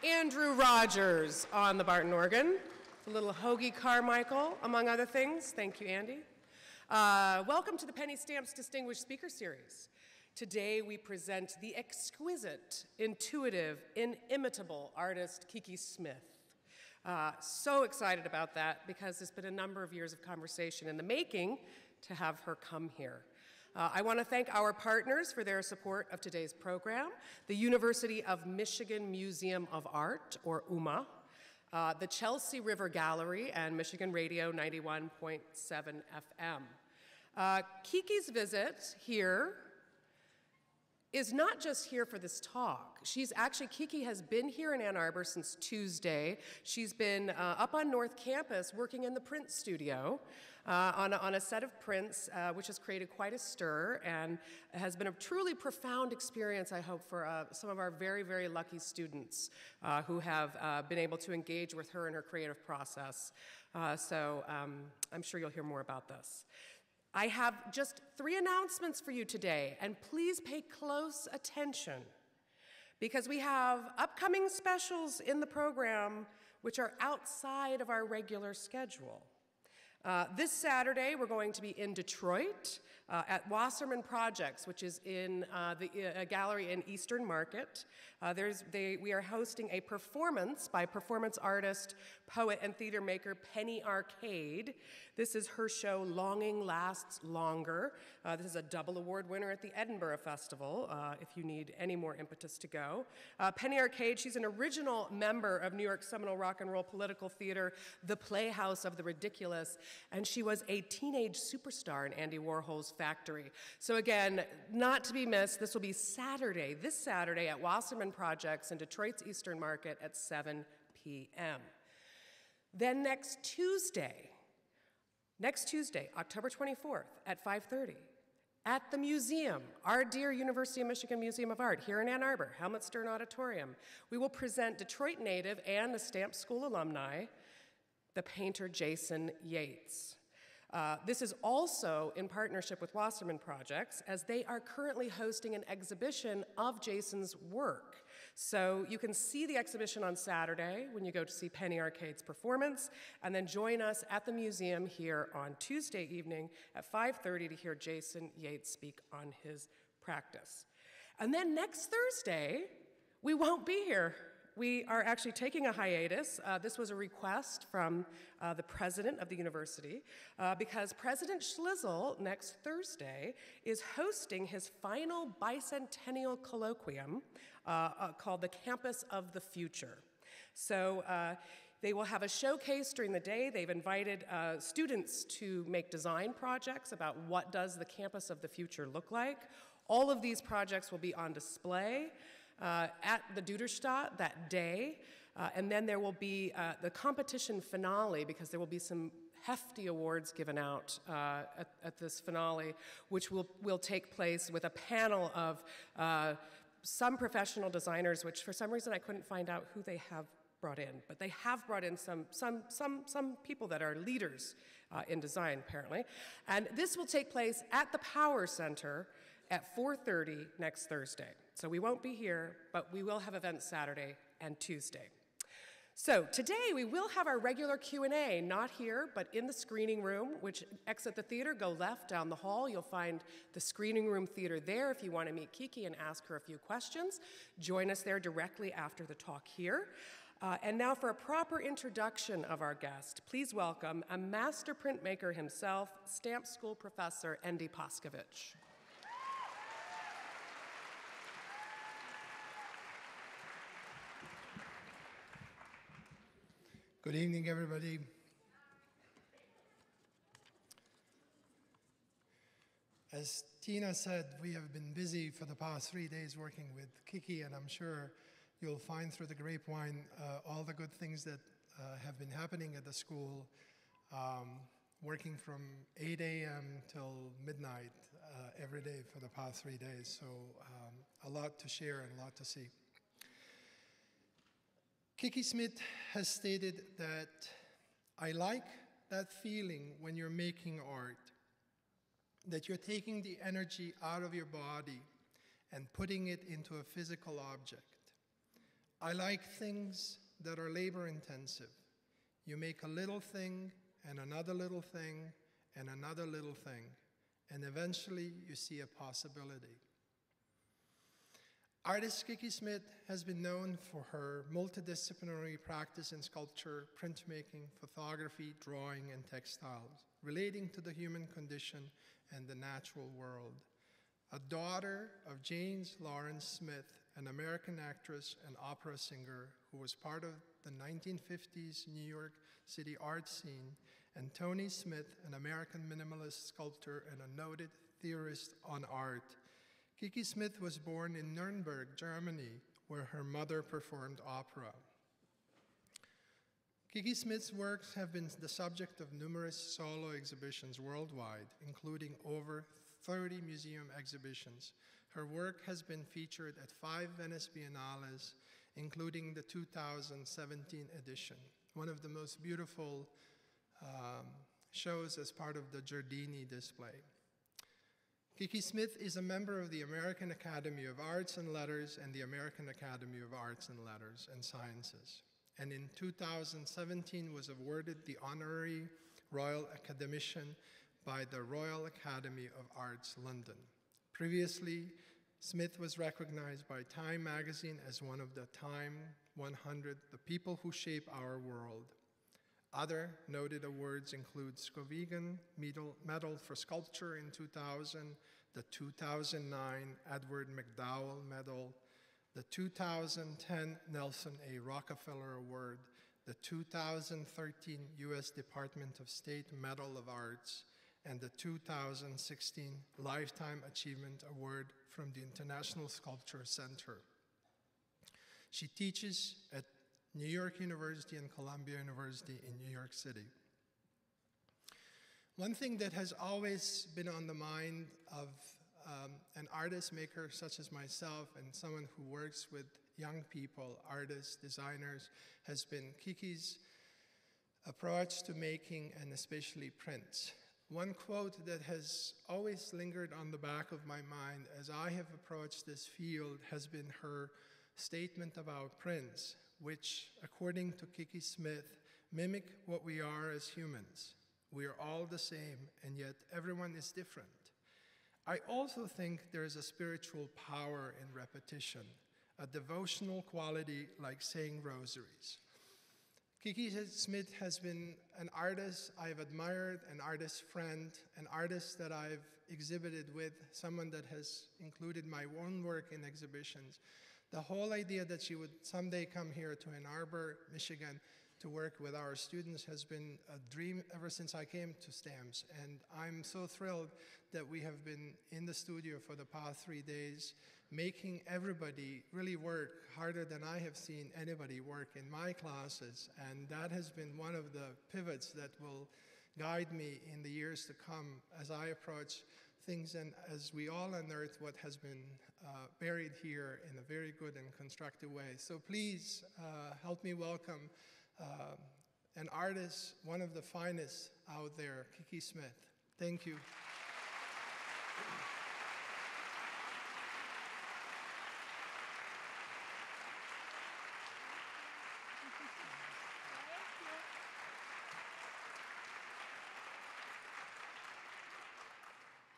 Andrew Rogers on the Barton organ, the little Hoagie Carmichael, among other things. Thank you, Andy. Welcome to the Penny Stamps Distinguished Speaker Series. Today we present the exquisite, intuitive, inimitable artist Kiki Smith. So excited about that because it's been a number of years of conversation in the making to have her come here. I want to thank our partners for their support of today's program, the University of Michigan Museum of Art, or UMA, the Chelsea River Gallery, and Michigan Radio 91.7 FM. Kiki's visit here is not just here for this talk. Kiki has been here in Ann Arbor since Tuesday. She's been up on North Campus working in the print studio on a set of prints, which has created quite a stir and has been a truly profound experience, I hope, for some of our very, very lucky students who have been able to engage with her in her creative process. So I'm sure you'll hear more about this. I have just 3 announcements for you today, and please pay close attention because we have upcoming specials in the program which are outside of our regular schedule. This Saturday, we're going to be in Detroit at Wasserman Projects, which is in the gallery in Eastern Market. We are hosting a performance by performance artist, poet, and theater maker Penny Arcade. This is her show, Longing Lasts Longer. This is a double award winner at the Edinburgh Festival, if you need any more impetus to go. Penny Arcade, she's an original member of New York's seminal rock and roll political theater, the Playhouse of the Ridiculous, and she was a teenage superstar in Andy Warhol's Factory. So again, not to be missed, this will be this Saturday at Wasserman Projects in Detroit's Eastern Market at 7 p.m. Then next Tuesday, October 24th at 5:30, at the museum, our dear University of Michigan Museum of Art here in Ann Arbor, Helmut Stern Auditorium, we will present Detroit native and a Stamp School alumni, the painter Jason Yates. This is also in partnership with Wasserman Projects, as they are currently hosting an exhibition of Jason's work. So you can see the exhibition on Saturday when you go to see Penny Arcade's performance, and then join us at the museum here on Tuesday evening at 5:30 to hear Jason Yates speak on his practice. And then next Thursday, we won't be here. We are actually taking a hiatus. This was a request from the president of the university because President Schlizzle next Thursday is hosting his final bicentennial colloquium called the Campus of the Future. So they will have a showcase during the day. They've invited students to make design projects about what does the campus of the future look like. All of these projects will be on display at the Duderstadt that day, and then there will be the competition finale, because there will be some hefty awards given out at this finale, which will take place with a panel of some professional designers, which for some reason I couldn't find out who they have brought in, but they have brought in some people that are leaders in design, apparently. And this will take place at the Power Center at 4:30 next Thursday. So we won't be here, but we will have events Saturday and Tuesday. So today we will have our regular Q&A, not here, but in the screening room, which exit the theater, go left down the hall. You'll find the screening room theater there if you want to meet Kiki and ask her a few questions. Join us there directly after the talk here. And now for a proper introduction of our guest, please welcome a master printmaker himself, Stamp School professor Andy Pascovich. Good evening, everybody. As Tina said, we have been busy for the past 3 days working with Kiki, and I'm sure you'll find through the grapevine all the good things that have been happening at the school, working from 8 a.m. till midnight every day for the past 3 days. So a lot to share and a lot to see. Kiki Smith has stated that I like that feeling when you're making art, that you're taking the energy out of your body and putting it into a physical object. I like things that are labor intensive. You make a little thing and another little thing and another little thing, and eventually you see a possibility. Artist Kiki Smith has been known for her multidisciplinary practice in sculpture, printmaking, photography, drawing, and textiles, relating to the human condition and the natural world. A daughter of James Lawrence Smith, an American actress and opera singer who was part of the 1950s New York City art scene, and Tony Smith, an American minimalist sculptor and a noted theorist on art. Kiki Smith was born in Nuremberg, Germany, where her mother performed opera. Kiki Smith's works have been the subject of numerous solo exhibitions worldwide, including over 30 museum exhibitions. Her work has been featured at 5 Venice Biennales, including the 2017 edition, one of the most beautiful shows as part of the Giardini display. Kiki Smith is a member of the American Academy of Arts and Letters and the American Academy of Arts and Letters and Sciences, and in 2017 was awarded the Honorary Royal Academician by the Royal Academy of Arts, London. Previously, Smith was recognized by Time magazine as one of the Time 100, the people who shape our world. Other noted awards include Skowhegan Medal for Sculpture in 2000, the 2009 Edward MacDowell Medal, the 2010 Nelson A. Rockefeller Award, the 2013 U.S. Department of State Medal of Arts, and the 2016 Lifetime Achievement Award from the International Sculpture Center. She teaches at New York University and Columbia University in New York City. One thing that has always been on the mind of an artist maker such as myself and someone who works with young people, artists, designers, has been Kiki's approach to making and especially prints. One quote that has always lingered on the back of my mind as I have approached this field has been her statement about prints, which, according to Kiki Smith, mimic what we are as humans. We are all the same, and yet everyone is different. I also think there is a spiritual power in repetition, a devotional quality like saying rosaries. Kiki Smith has been an artist I've admired, an artist friend, an artist that I've exhibited with, someone that has included my own work in exhibitions. The whole idea that she would someday come here to Ann Arbor, Michigan, to work with our students has been a dream ever since I came to STAMS. And I'm so thrilled that we have been in the studio for the past 3 days, making everybody really work harder than I have seen anybody work in my classes. And that has been one of the pivots that will guide me in the years to come as I approach things and as we all unearth what has been buried here in a very good and constructive way. So please help me welcome an artist, one of the finest out there, Kiki Smith. Thank you.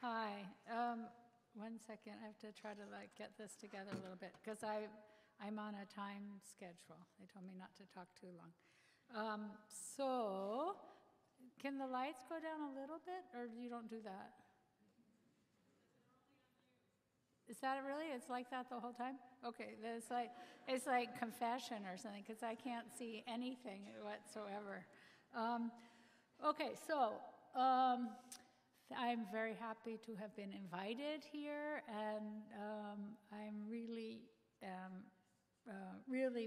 Hi. 1 second. I have to try to get this together a little bit because I'm on a time schedule. They told me not to talk too long. So, can the lights go down a little bit, or you don't do that? Is that really? It's like that the whole time? Okay. It's like confession or something because I can't see anything whatsoever. Okay. So. I'm very happy to have been invited here, and I'm really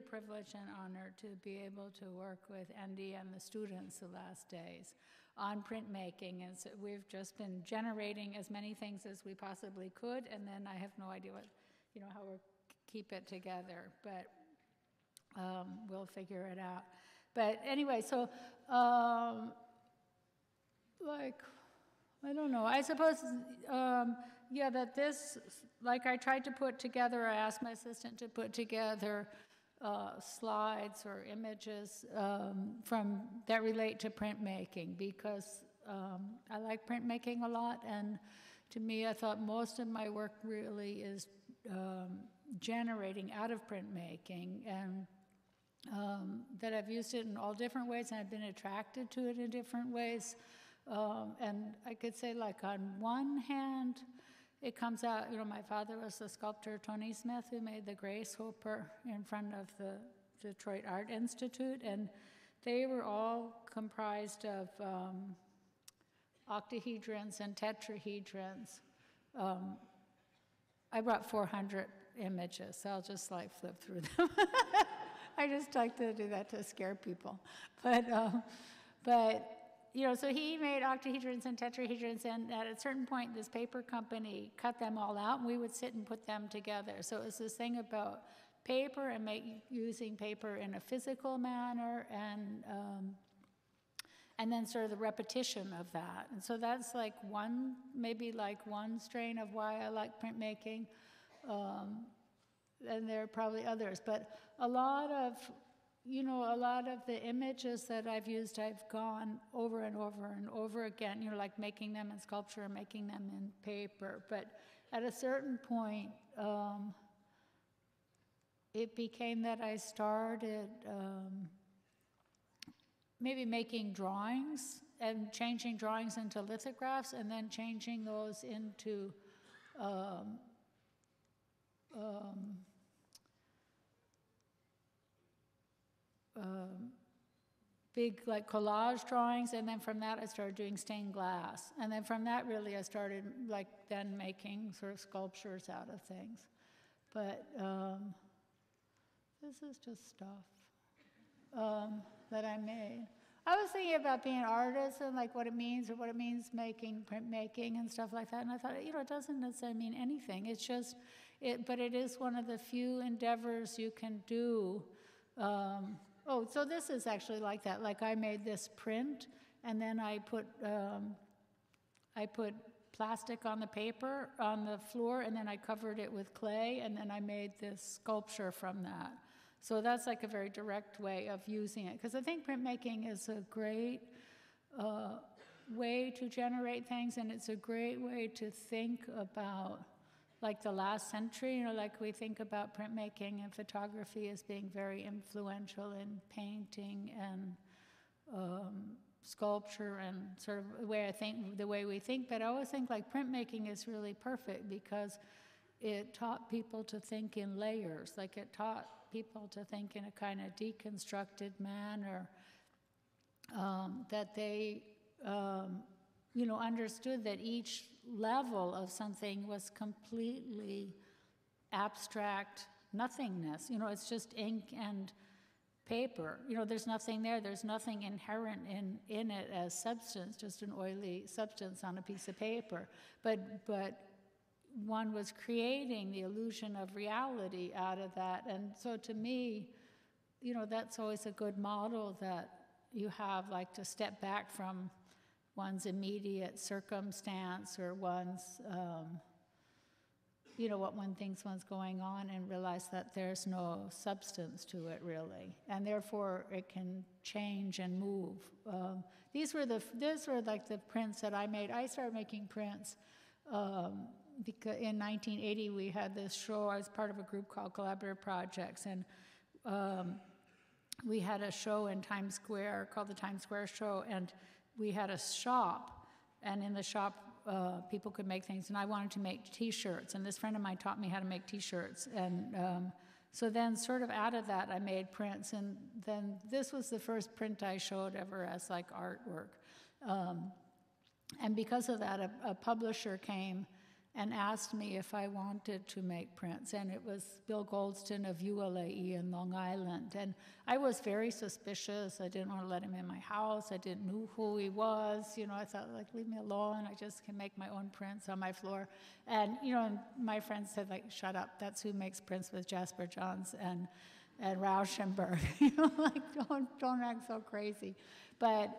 privileged and honored to be able to work with Andy and the students the last days on printmaking. And so we've just been generating as many things as we possibly could, and then I have no idea how we'll keep it together, but we'll figure it out. But anyway, so I don't know. I suppose, that this, I tried to put together, I asked my assistant to put together slides or images that relate to printmaking, because I like printmaking a lot, and to me, I thought most of my work really is generating out of printmaking, and that I've used it in all different ways, and I've been attracted to it in different ways. And I could say, like, on one hand, it comes out, my father was the sculptor Tony Smith, who made the Grace Hooper in front of the Detroit Art Institute, and they were all comprised of octahedrons and tetrahedrons. I brought 400 images, so I'll just flip through them. I just like to do that to scare people. But so he made octahedrons and tetrahedrons, and at a certain point, this paper company cut them all out, and we would sit and put them together. So it was this thing about paper and using paper in a physical manner, and then sort of the repetition of that. And so that's maybe one strain of why I like printmaking. And there are probably others, but a lot of the images that I've used, I've gone over and over and over again, like making them in sculpture and making them in paper. But at a certain point, it became that I started maybe making drawings and changing drawings into lithographs, and then changing those into big collage drawings, and then from that I started doing stained glass, and then from that really I started then making sort of sculptures out of things. But this is just stuff that I made. I was thinking about being an artist and what it means, or what it means making printmaking and stuff like that, and I thought, it doesn't necessarily mean anything. It's just but it is one of the few endeavors you can do. So this is actually like that. I made this print, and then I put plastic on the paper on the floor, and then I covered it with clay, and then I made this sculpture from that. So that's a very direct way of using it, because I think printmaking is a great way to generate things, and it's a great way to think about the last century, we think about printmaking and photography as being very influential in painting and sculpture and sort of the way we think. But I always think printmaking is really perfect because it taught people to think in layers. It taught people to think in a kind of deconstructed manner, that they understood that each level of something was completely abstract nothingness. It's just ink and paper. There's nothing there. There's nothing inherent in it as substance, just an oily substance on a piece of paper. But one was creating the illusion of reality out of that. And so to me, that's always a good model that you have, to step back from one's immediate circumstance or one's, what one thinks one's going on, and realize that there's no substance to it really, and therefore it can change and move. These were the prints that I made. I started making prints because in 1980 we had this show. I was part of a group called Collaborative Projects, and we had a show in Times Square called the Times Square Show, and we had a shop, and in the shop people could make things, and I wanted to make T-shirts, and this friend of mine taught me how to make T-shirts, and so then sort of out of that I made prints, and then this was the first print I showed ever as artwork, and because of that a publisher came and asked me if I wanted to make prints, and it was Bill Goldston of ULAE in Long Island, and I was very suspicious. I didn't want to let him in my house. I didn't know who he was. I thought, leave me alone. I just can make my own prints on my floor. And, and my friends said, shut up. That's who makes prints with Jasper Johns and Rauschenberg. Don't act so crazy. But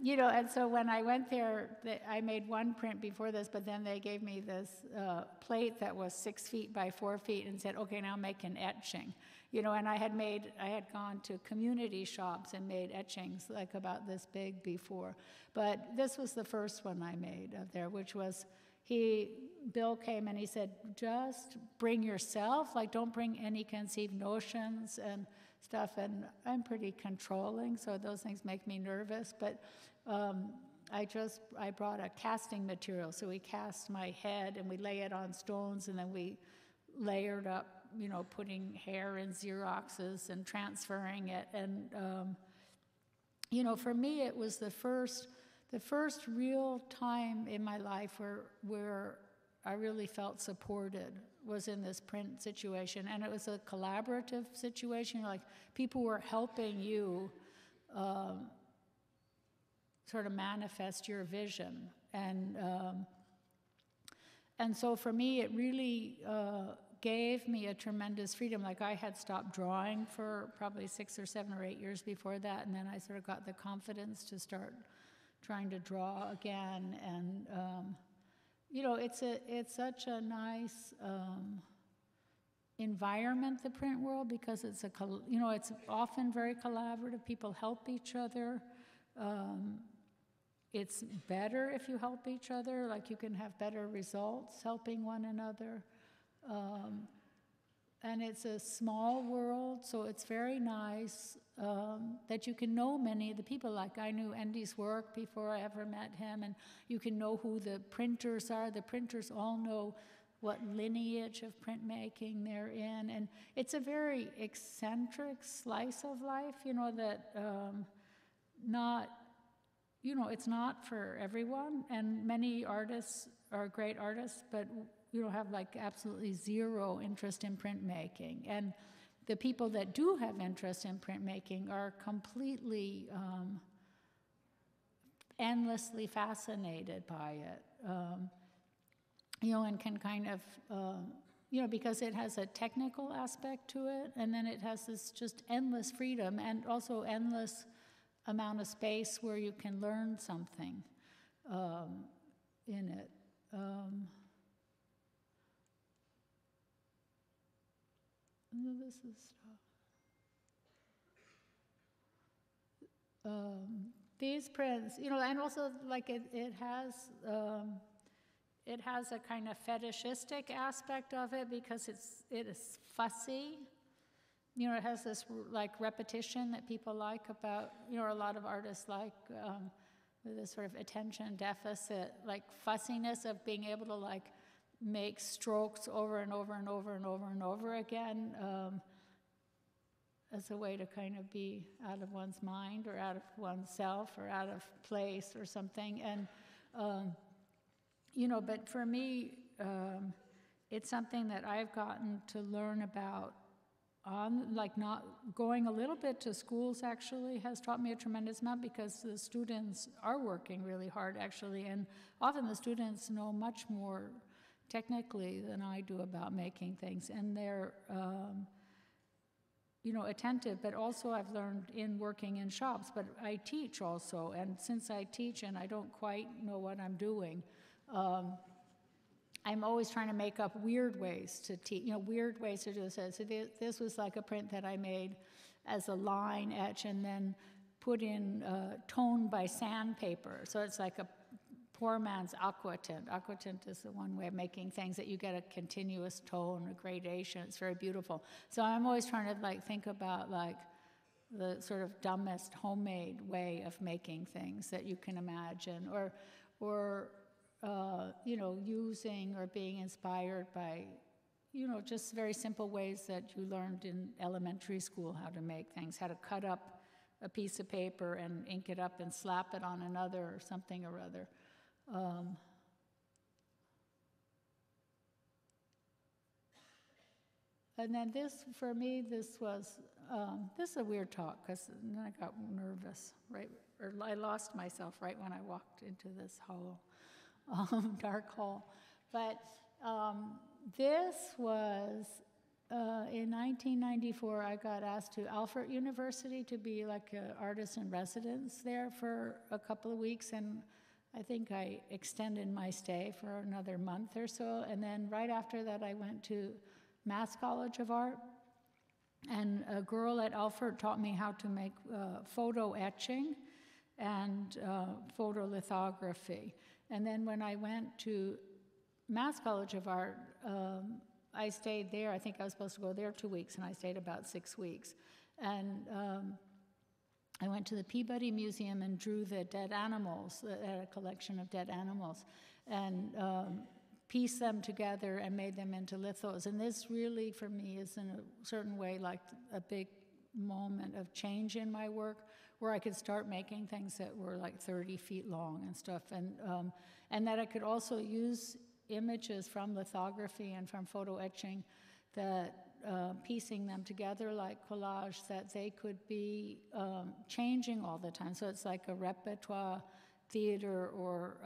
You know, and so when I went there, I made one print before this, but then they gave me this plate that was 6 feet by 4 feet and said, okay, now make an etching. You know, and I had gone to community shops and made etchings like about this big before. But this was the first one I made of there, which was, Bill came and he said, just bring yourself, like don't bring any conceived notions and stuff. And I'm pretty controlling, so those things make me nervous. But I brought a casting material. So we cast my head and we lay it on stones, and then we layered up, you know, putting hair in Xeroxes and transferring it. And, you know, for me, it was the first real time in my life where I really felt supported was in this print situation. And it was a collaborative situation, like people were helping you sort of manifest your vision. And so for me, it really gave me a tremendous freedom. Like I had stopped drawing for probably 6 or 7 or 8 years before that, and then I sort of got the confidence to start trying to draw again. And you know, it's such a nice environment, the print world, because it's you know, it's often very collaborative. People help each other. It's better if you help each other. Like you can have better results helping one another. And it's a small world, so it's very nice that you can know many of the people. Like I knew Andy's work before I ever met him, and you can know who the printers are. The printers all know what lineage of printmaking they're in, and it's a very eccentric slice of life, you know, that you know, it's not for everyone, and many artists are great artists, but you know, have like absolutely zero interest in printmaking. And the people that do have interest in printmaking are completely endlessly fascinated by it, you know, and can kind of, you know, because it has a technical aspect to it, and then it has this just endless freedom and also endless amount of space where you can learn something in it. This is stuff. These prints, you know, and also like it has a kind of fetishistic aspect of it because it is fussy. You know, it has this like repetition that people like about, you know, a lot of artists like this sort of attention deficit, like fussiness of being able to like make strokes over and over and over and over and over again as a way to kind of be out of one's mind or out of oneself or out of place or something. And, you know, but for me, it's something that I've gotten to learn about like not going a little bit to schools actually has taught me a tremendous amount because the students are working really hard actually, and often the students know much more technically than I do about making things, and they're you know, attentive, but also I've learned in working in shops, but I teach also, and since I teach and I don't quite know what I'm doing, I'm always trying to make up weird ways to teach, you know, weird ways to do this. So this was like a print that I made as a line etch and then put in tone by sandpaper. So it's like a poor man's aquatint. Aquatint is the one way of making things that you get a continuous tone, a gradation. It's very beautiful. So I'm always trying to like think about like the sort of dumbest homemade way of making things that you can imagine, or you know, using or being inspired by, you know, just very simple ways that you learned in elementary school how to make things, how to cut up a piece of paper and ink it up and slap it on another or something or other. And then this, for me, this is a weird talk because then I got nervous, right? Or I lost myself right when I walked into this hollow. Dark hole. But this was in 1994, I got asked to Alfred University to be like an artist in residence there for a couple of weeks, and I think I extended my stay for another month or so, and then right after that I went to Mass College of Art, and a girl at Alfred taught me how to make photo etching and photolithography. And then when I went to Mass College of Art, I stayed there. I think I was supposed to go there 2 weeks, and I stayed about 6 weeks. And I went to the Peabody Museum and drew the dead animals, a collection of dead animals, and pieced them together and made them into lithos. And this really, for me, is in a certain way like a big moment of change in my work, where I could start making things that were like 30 feet long and stuff, and that I could also use images from lithography and from photo etching, that piecing them together like collage, that they could be changing all the time. So it's like a repertoire theater, or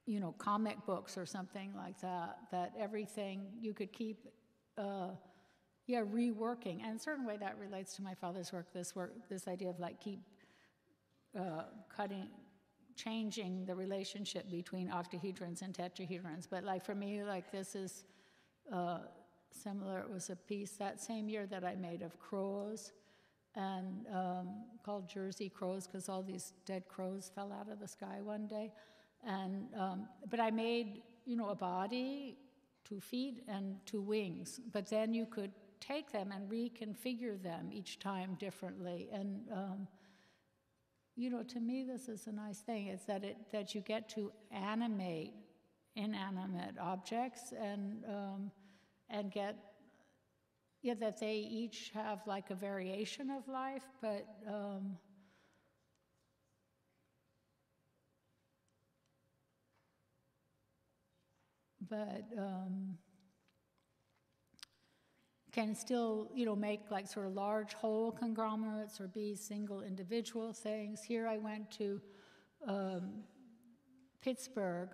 you know, comic books or something like that, that everything you could keep reworking. And in a certain way that relates to my father's work, this idea of like keep changing the relationship between octahedrons and tetrahedrons. But like for me, like this is similar. It was a piece that same year that I made of crows, and called Jersey Crows, because all these dead crows fell out of the sky one day. And but I made, you know, a body, 2 feet, and 2 wings. But then you could take them and reconfigure them each time differently. And you know, to me, this is a nice thing. It's that you get to animate inanimate objects, and get, yeah, that they each have like a variation of life, but can still, you know, make like sort of large whole conglomerates or be single individual things. Here I went to Pittsburgh,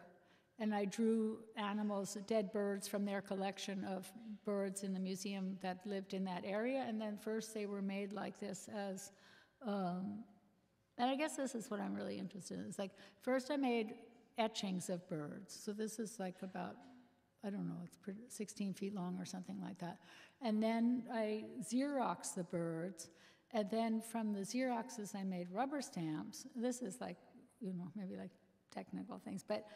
and I drew animals, dead birds from their collection of birds in the museum that lived in that area. And then first they were made like this as, and I guess this is what I'm really interested in. It's like, first I made etchings of birds. So this is like about, I don't know, it's 16 feet long or something like that. And then I Xeroxed the birds, and then from the Xeroxes I made rubber stamps. This is like, you know, maybe like technical things, but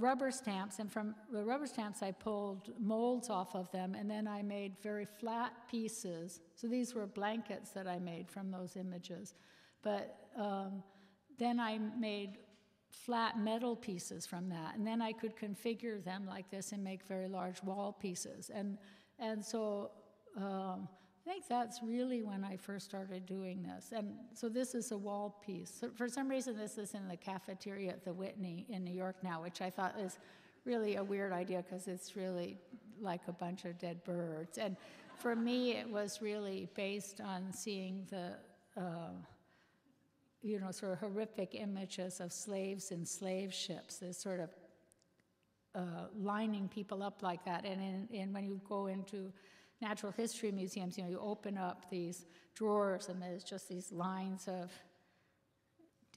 rubber stamps, and from the rubber stamps I pulled molds off of them, and then I made very flat pieces. So these were blankets that I made from those images. But then I made flat metal pieces from that, and then I could configure them like this and make very large wall pieces. And so I think that's really when I first started doing this. And so this is a wall piece. So for some reason, this is in the cafeteria at the Whitney in New York now, which I thought is really a weird idea, because it's really like a bunch of dead birds. And for me, it was really based on seeing the you know, sort of horrific images of slaves in slave ships, this sort of lining people up like that. And when you go into natural history museums, you know, you open up these drawers and there's just these lines of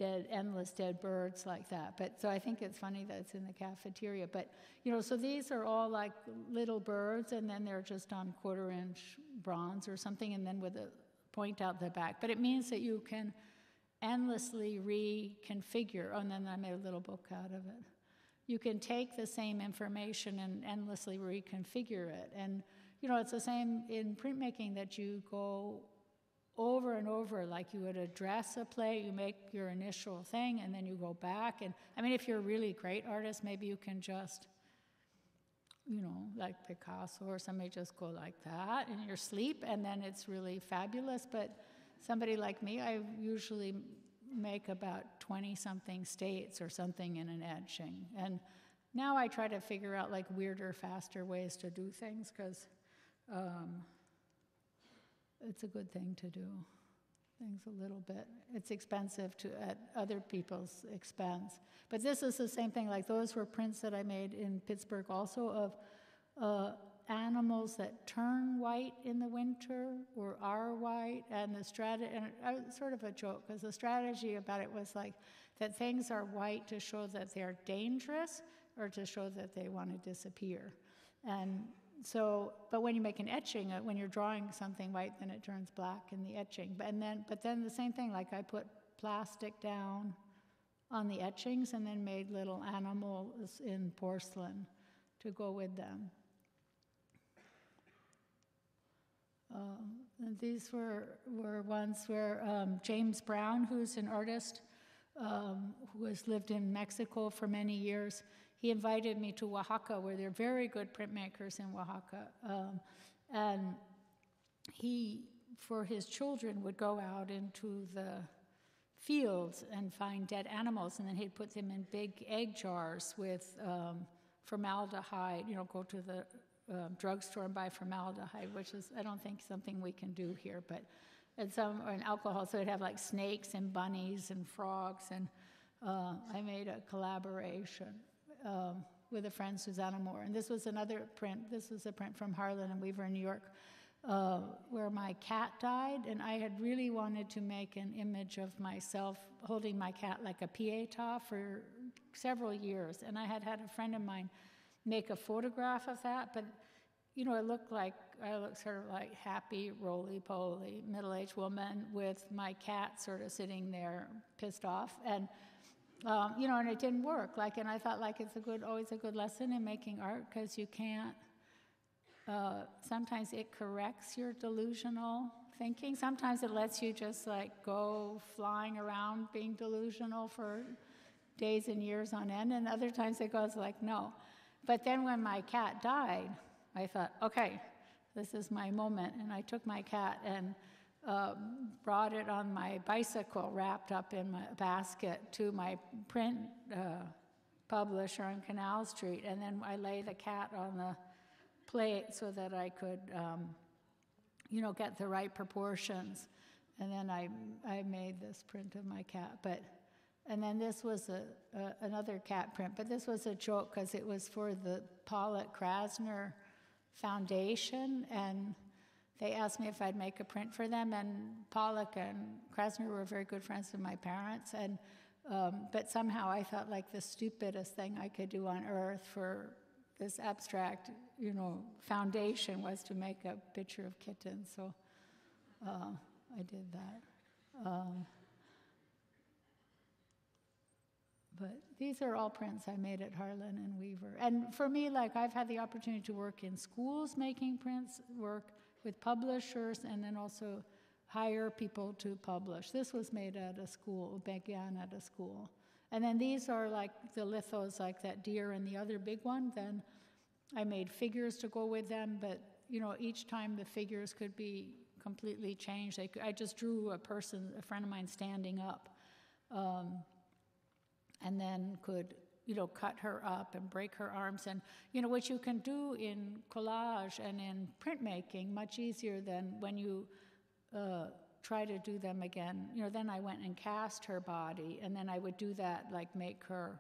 endless dead birds like that. But so I think it's funny that it's in the cafeteria. But, you know, so these are all like little birds, and then they're just on 1/4-inch bronze or something, and then with a point out the back. But it means that you can endlessly reconfigure. Oh, and then I made a little book out of it. You can take the same information and endlessly reconfigure it. And, you know, it's the same in printmaking, that you go over and over, like you would address a play, you make your initial thing, and then you go back. And, I mean, if you're a really great artist, maybe you can just, you know, like Picasso or somebody, just go like that in your sleep, and then it's really fabulous. But somebody like me, I usually make about 20-something states or something in an etching. And now I try to figure out like weirder, faster ways to do things, because it's a good thing to do things a little bit. It's expensive at other people's expense. But this is the same thing. Like those were prints that I made in Pittsburgh also of animals animals that turn white in the winter or are white, and sort of a joke, because the strategy about it was like that things are white to show that they're dangerous or to show that they want to disappear. And so, but when you make an etching, when you're drawing something white, then it turns black in the etching. But then the same thing, like I put plastic down on the etchings and then made little animals in porcelain to go with them. And these were ones where James Brown, who's an artist who has lived in Mexico for many years, he invited me to Oaxaca, where there are very good printmakers in Oaxaca. And he, for his children, would go out into the fields and find dead animals, and then he'd put them in big egg jars with formaldehyde, go to the drugstore and buy formaldehyde, which is, I don't think, something we can do here, but and alcohol, so it'd have like snakes and bunnies and frogs, and I made a collaboration with a friend, Susanna Moore, and this was another print. This was a print from Harlan and Weaver in New York, where my cat died, and I had really wanted to make an image of myself holding my cat like a pieta for several years, and I had a friend of mine make a photograph of that, but it looked like I looked sort of like happy, roly-poly, middle-aged woman with my cat sort of sitting there pissed off, and and it didn't work. And I thought it's always a good lesson in making art, because you can't. Sometimes it corrects your delusional thinking. Sometimes it lets you just go flying around being delusional for days and years on end, and other times it goes no. But then when my cat died, I thought, okay, this is my moment, and I took my cat and brought it on my bicycle wrapped up in my basket to my print publisher on Canal Street, and then I lay the cat on the plate so that I could, get the right proportions, and then I made this print of my cat. And then this was another cat print, but this was a joke because it was for the Pollock-Krasner Foundation, and they asked me if I'd make a print for them, and Pollock and Krasner were very good friends of my parents, and but somehow I thought the stupidest thing I could do on earth for this abstract, foundation was to make a picture of kittens, so I did that. But these are all prints I made at Harlan and Weaver. And for me, I've had the opportunity to work in schools making prints, work with publishers, and then also hire people to publish. This was made at a school, began at a school. And then these are the lithos, that deer and the other big one. Then I made figures to go with them, but each time the figures could be completely changed. I just drew a friend of mine standing up. And then could, cut her up and break her arms, and, which you can do in collage and in printmaking much easier than when you try to do them again. Then I went and cast her body, and then I would do that, make her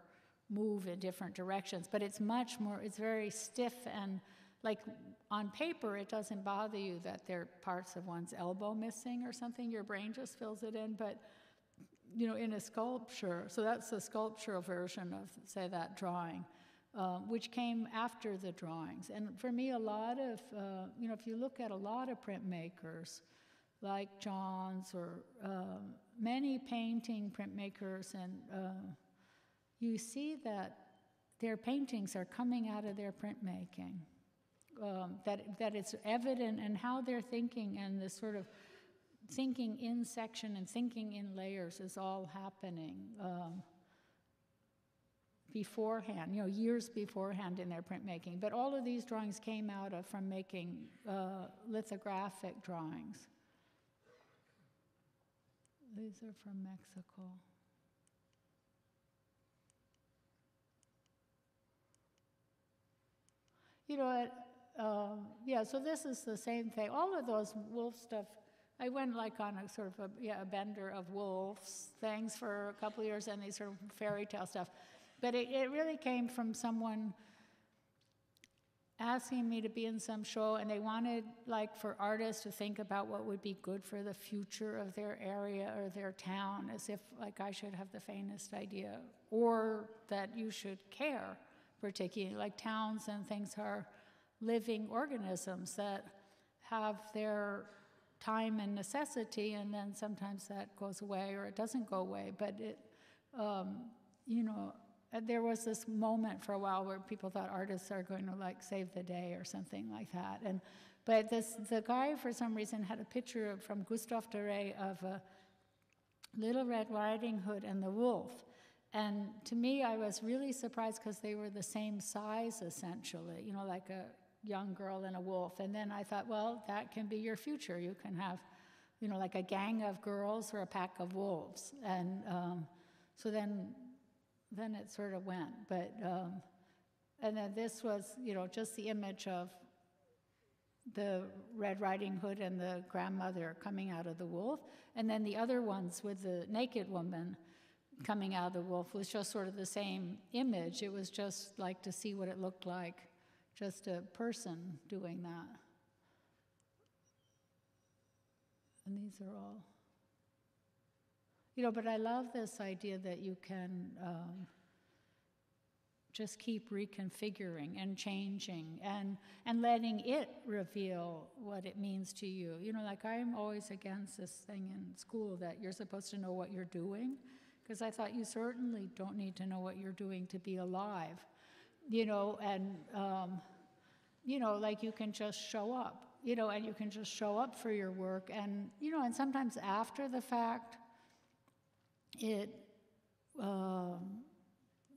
move in different directions. But it's much more, it's very stiff, and on paper, it doesn't bother you that there are parts of one's elbow missing or something. Your brain just fills it in, but in a sculpture, so that's the sculptural version of, say, that drawing, which came after the drawings. And for me, a lot of, if you look at a lot of printmakers, like John's or many painting printmakers, and you see that their paintings are coming out of their printmaking, that it's evident in how they're thinking, and this sort of thinking in section and thinking in layers is all happening beforehand, years beforehand in their printmaking. But all of these drawings came out from making lithographic drawings. These are from Mexico. So this is the same thing. All of those wolf stuff, I went on a sort of a bender of wolves things for a couple of years, and these sort of fairy tale stuff. But it really came from someone asking me to be in some show, and they wanted, like, for artists to think about what would be good for the future of their area or their town, as if, like, I should have the faintest idea, or that you should care, particularly. Like, towns and things are living organisms that have their time and necessity, and then sometimes that goes away or it doesn't go away. But it, you know, there was this moment for a while where people thought artists are going to, like, save the day or something like that. But the guy, for some reason, had a picture from Gustave Doré of a Little Red Riding Hood and the wolf. And to me, I was really surprised because they were the same size, essentially, you know, like a young girl and a wolf. And then I thought, well, that can be your future. You can have, you know, like a gang of girls or a pack of wolves. And so then it sort of went. But, and then this was, you know, just the image of the Red Riding Hood and the grandmother coming out of the wolf. And then the other ones with the naked woman coming out of the wolf was just sort of the same image. It was just like to see what it looked like, just a person doing that. And these are all, you know, but I love this idea that you can just keep reconfiguring and changing and letting it reveal what it means to you. You know, like, I'm always against this thing in school that you're supposed to know what you're doing, because I thought you certainly don't need to know what you're doing to be alive, you know, and, you know, like, you can just show up, you know, and you can just show up for your work, and, you know, and sometimes after the fact, it,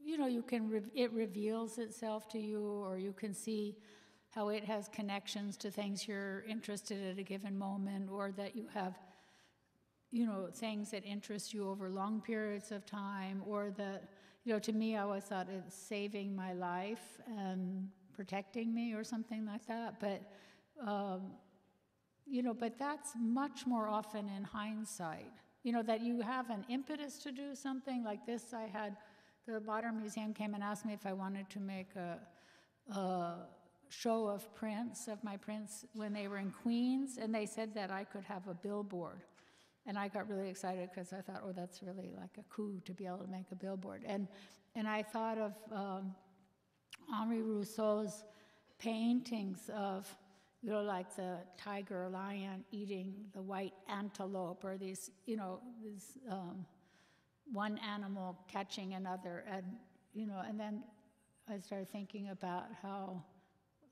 you know, you can, it reveals itself to you, or you can see how it has connections to things you're interested in at a given moment, or that you have, you know, things that interest you over long periods of time, or that, you know, to me, I always thought it's saving my life and protecting me or something like that. But, you know, but that's much more often in hindsight. You know, that you have an impetus to do something like this. I had, the Modern Museum came and asked me if I wanted to make a show of prints, of my prints when they were in Queens, and they said that I could have a billboard. And I got really excited because I thought, oh, that's really like a coup to be able to make a billboard. And I thought of Henri Rousseau's paintings of, you know, like the tiger or lion eating the white antelope, or these, you know, this one animal catching another, and, you know, and then I started thinking about how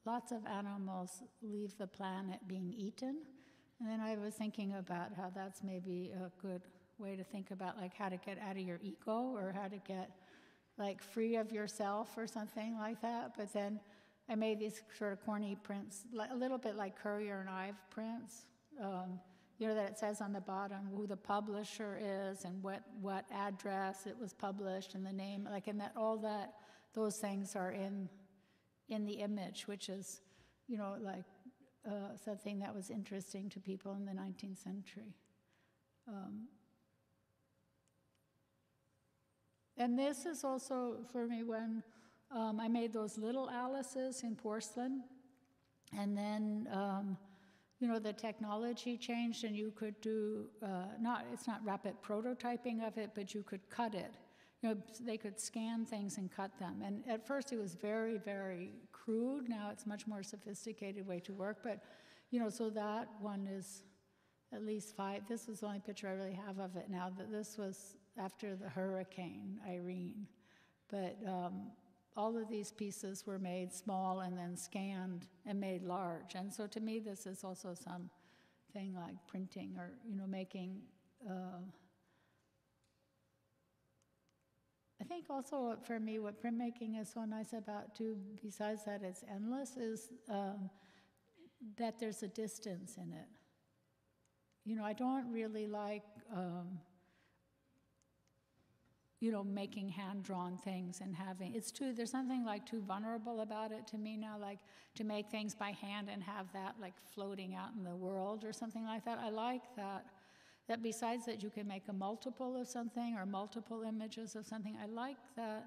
lots of animals leave the planet being eaten, and then I was thinking about how that's maybe a good way to think about, like, how to get out of your ego, or how to get, like, free of yourself or something like that. But then I made these sort of corny prints, a little bit like Currier and Ives prints, you know, that it says on the bottom who the publisher is and what address it was published and the name, like, and that all that, those things are in the image, which is, you know, like something that was interesting to people in the 19th century. And this is also for me when I made those little Alices in porcelain, and then, you know, the technology changed, and you could do, it's not rapid prototyping of it, but you could cut it. You know, they could scan things and cut them. And at first it was very, very crude. Now it's much more sophisticated way to work. But, you know, so that one is at least 5. This was the only picture I really have of it now. That this was after the Hurricane Irene. But all of these pieces were made small and then scanned and made large. And so to me, this is also something like printing, or, you know, making. I think also for me, what printmaking is so nice about too, besides that it's endless, is that there's a distance in it. You know, I don't really like, you know, making hand-drawn things and having, there's something like too vulnerable about it to me now, like to make things by hand and have that like floating out in the world or something like that. I like that besides that you can make a multiple of something or multiple images of something, I like that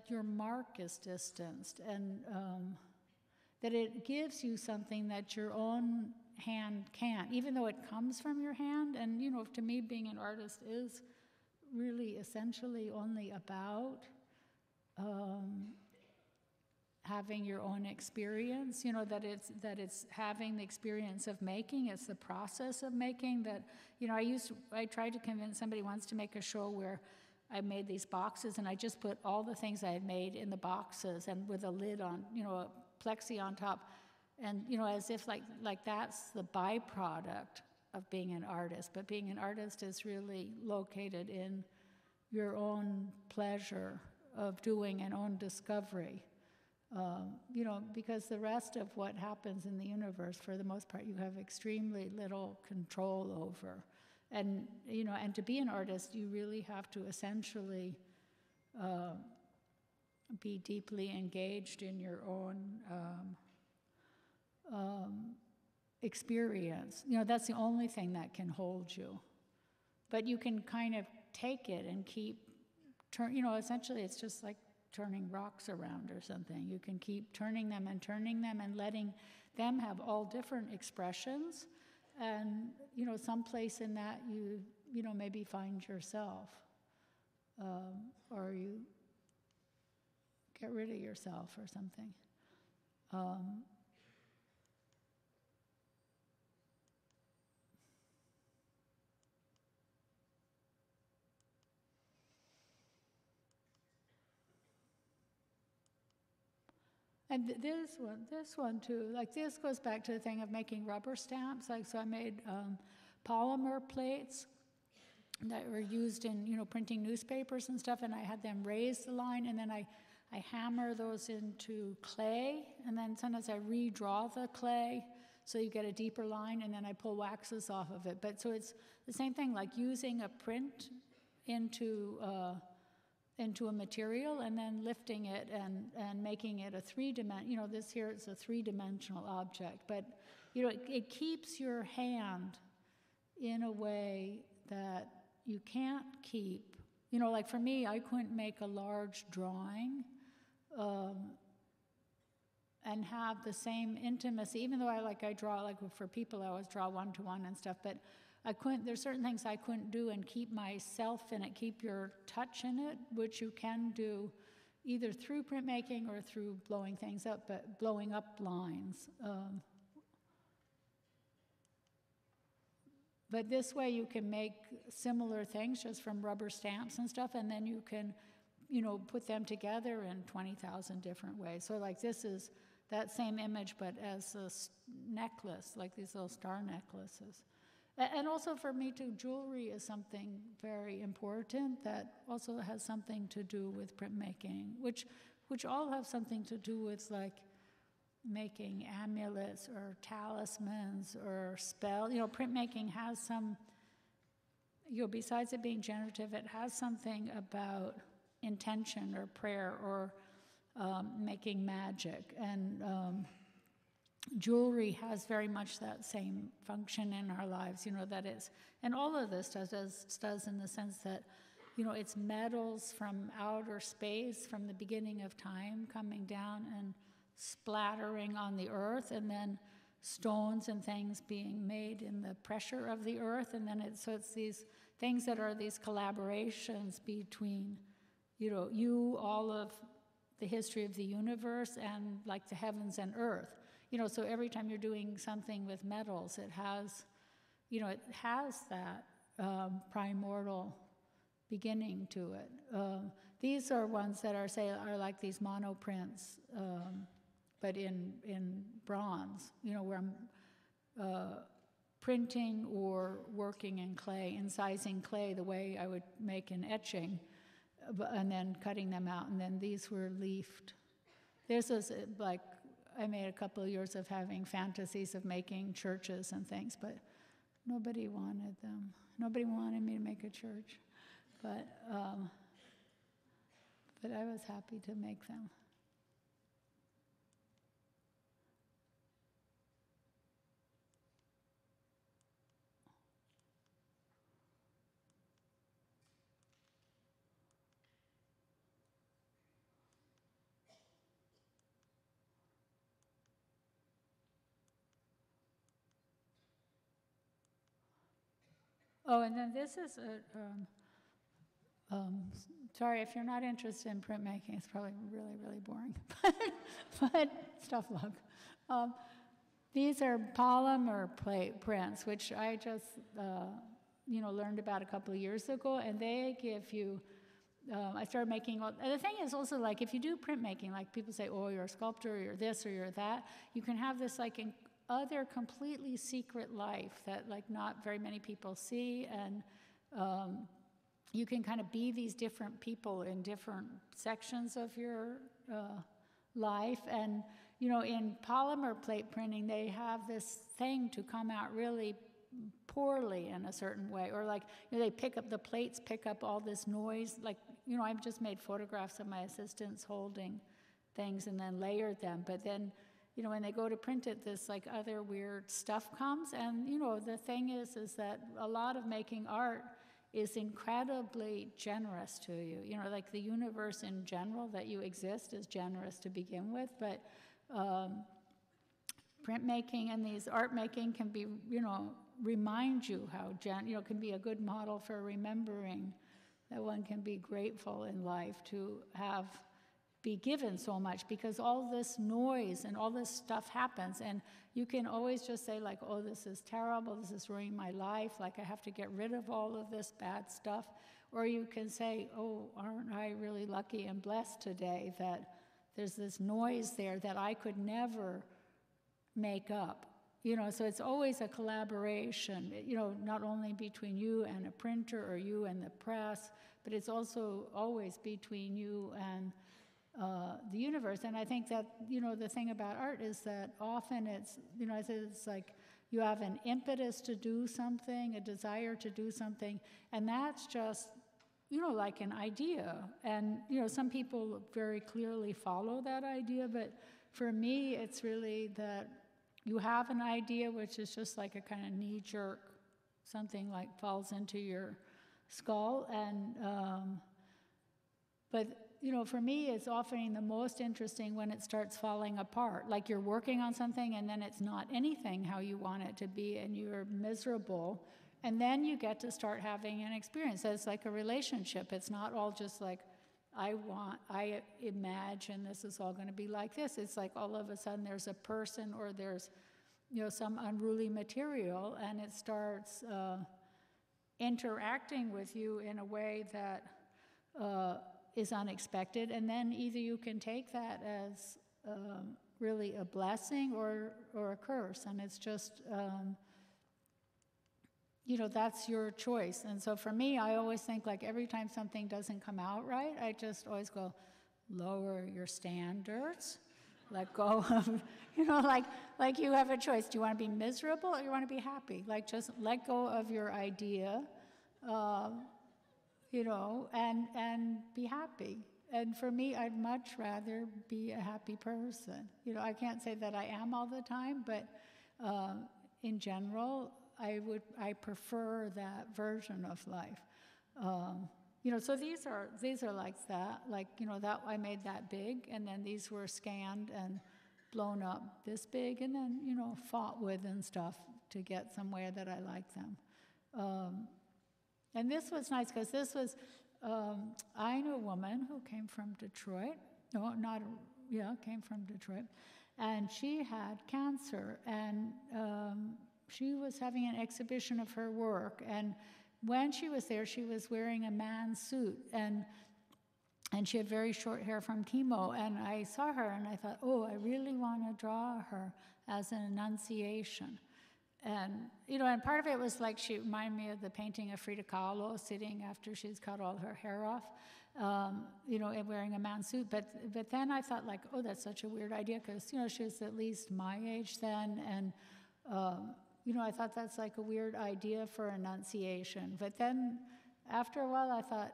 your mark is distanced. And that it gives you something that your own hand can't, even though it comes from your hand. And, you know, to me, being an artist is really essentially only about having your own experience, you know, that it's having the experience of making, it's the process of making that, you know, I tried to convince somebody once to make a show where I made these boxes and I just put all the things I had made in the boxes and with a lid on, you know, a plexi on top, and, you know, as if like that's the byproduct of being an artist. But being an artist is really located in your own pleasure of doing an own discovery. You know, because the rest of what happens in the universe, for the most part, you have extremely little control over. And, you know, and to be an artist, you really have to essentially be deeply engaged in your own experience. You know, that's the only thing that can hold you. But you can kind of take it and keep, you know, essentially it's just like turning rocks around or something. You can keep turning them and letting them have all different expressions. And, you know, someplace in that you know, maybe find yourself. Or you get rid of yourself or something. And this one too, like this goes back to the thing of making rubber stamps. Like, so I made polymer plates that were used in, you know, printing newspapers and stuff, and I had them raise the line, and then I hammer those into clay, and then sometimes I redraw the clay so you get a deeper line, and then I pull waxes off of it. But so it's the same thing, like using a print into a material and then lifting it and making it a three-dimensional, you know, this here is a three-dimensional object. But, you know, it keeps your hand in a way that you can't keep, you know, like for me, I couldn't make a large drawing and have the same intimacy, even though I draw, like for people, I always draw one-to-one and stuff, but I couldn't, there's certain things I couldn't do and keep myself in it, keep your touch in it, which you can do either through printmaking or through blowing things up, but blowing up lines. But this way you can make similar things just from rubber stamps and stuff, and then you can, you know, put them together in 20,000 different ways. So like this is that same image, but as a necklace, like these little star necklaces. And also for me too, jewelry is something very important that also has something to do with printmaking, which all have something to do with like making amulets or talismans or spell. You know, printmaking has some, you know, besides it being generative, it has something about intention or prayer or making magic. And jewelry has very much that same function in our lives, you know, that is, and all of this does in the sense that, you know, it's metals from outer space, from the beginning of time, coming down and splattering on the earth, and then stones and things being made in the pressure of the earth, and then it's these things that are these collaborations between, you know, all of the history of the universe and like the heavens and earth. You know, so every time you're doing something with metals, it has, you know, it has that primordial beginning to it. These are ones that are like these monoprints, but in bronze, you know, where I'm printing or working in clay, incising clay the way I would make an etching, and then cutting them out, and then these were leafed. This is like, I made a couple of years of having fantasies of making churches and things, but nobody wanted them. Nobody wanted me to make a church, but I was happy to make them. Oh, and then this is sorry, if you're not interested in printmaking, it's probably really, really boring. but tough luck. These are polymer plate prints, which I just learned about a couple of years ago, and they give you. I started making. The thing is also, like, if you do printmaking, like people say, oh, you're a sculptor, you're this or you're that. You can have this like other completely secret life that like not very many people see, and you can kind of be these different people in different sections of your life. And in polymer plate printing, they have this thing to come out really poorly in a certain way, or like they pick up the plates, pick up all this noise. Like I've just made photographs of my assistants holding things and then layered them, but then when they go to print it, this like other weird stuff comes. And the thing is that a lot of making art is incredibly generous to you. Like the universe in general that you exist is generous to begin with, but printmaking and these art making can be, remind you how can be a good model for remembering that one can be grateful in life to be given so much, because all this noise and all this stuff happens, and you can always just say like, oh, this is terrible, this is ruining my life, like I have to get rid of all of this bad stuff. Or you can say, oh, aren't I really lucky and blessed today that there's this noise there that I could never make up. So it's always a collaboration, not only between you and a printer or you and the press, but it's also always between you and the universe. And I think that, the thing about art is that often it's, I said it's like you have an impetus to do something, a desire to do something, and that's just, like an idea. And, some people very clearly follow that idea, but for me, it's really that you have an idea which is just like a kind of knee-jerk, something like falls into your skull, and but for me, it's often the most interesting when it starts falling apart. Like you're working on something and then it's not anything how you want it to be, and you're miserable. And then you get to start having an experience. So it's like a relationship. It's not all just like, I imagine this is all going to be like this. It's like all of a sudden there's a person or there's, some unruly material, and it starts interacting with you in a way that is unexpected, and then either you can take that as really a blessing or a curse, and it's just, that's your choice. And so for me, I always think like every time something doesn't come out right, I just always go, lower your standards, let go of, like you have a choice. Do you want to be miserable or you want to be happy? Like just let go of your idea, and be happy. And for me, I'd much rather be a happy person. I can't say that I am all the time, but in general, I prefer that version of life. So these are like that, that I made that big, and then these were scanned and blown up this big, and then, fought with and stuff to get somewhere that I like them. And this was nice because this was, I knew a woman who came from Detroit. Came from Detroit. And she had cancer, and she was having an exhibition of her work. And when she was there, she was wearing a man's suit, and she had very short hair from chemo. And I saw her, and I thought, oh, I really want to draw her as an annunciation. And, and part of it was like she reminded me of the painting of Frida Kahlo sitting after she's cut all her hair off, and wearing a man's suit. But then I thought, like, oh, that's such a weird idea because, she was at least my age then. And, I thought that's like a weird idea for annunciation. But then after a while, I thought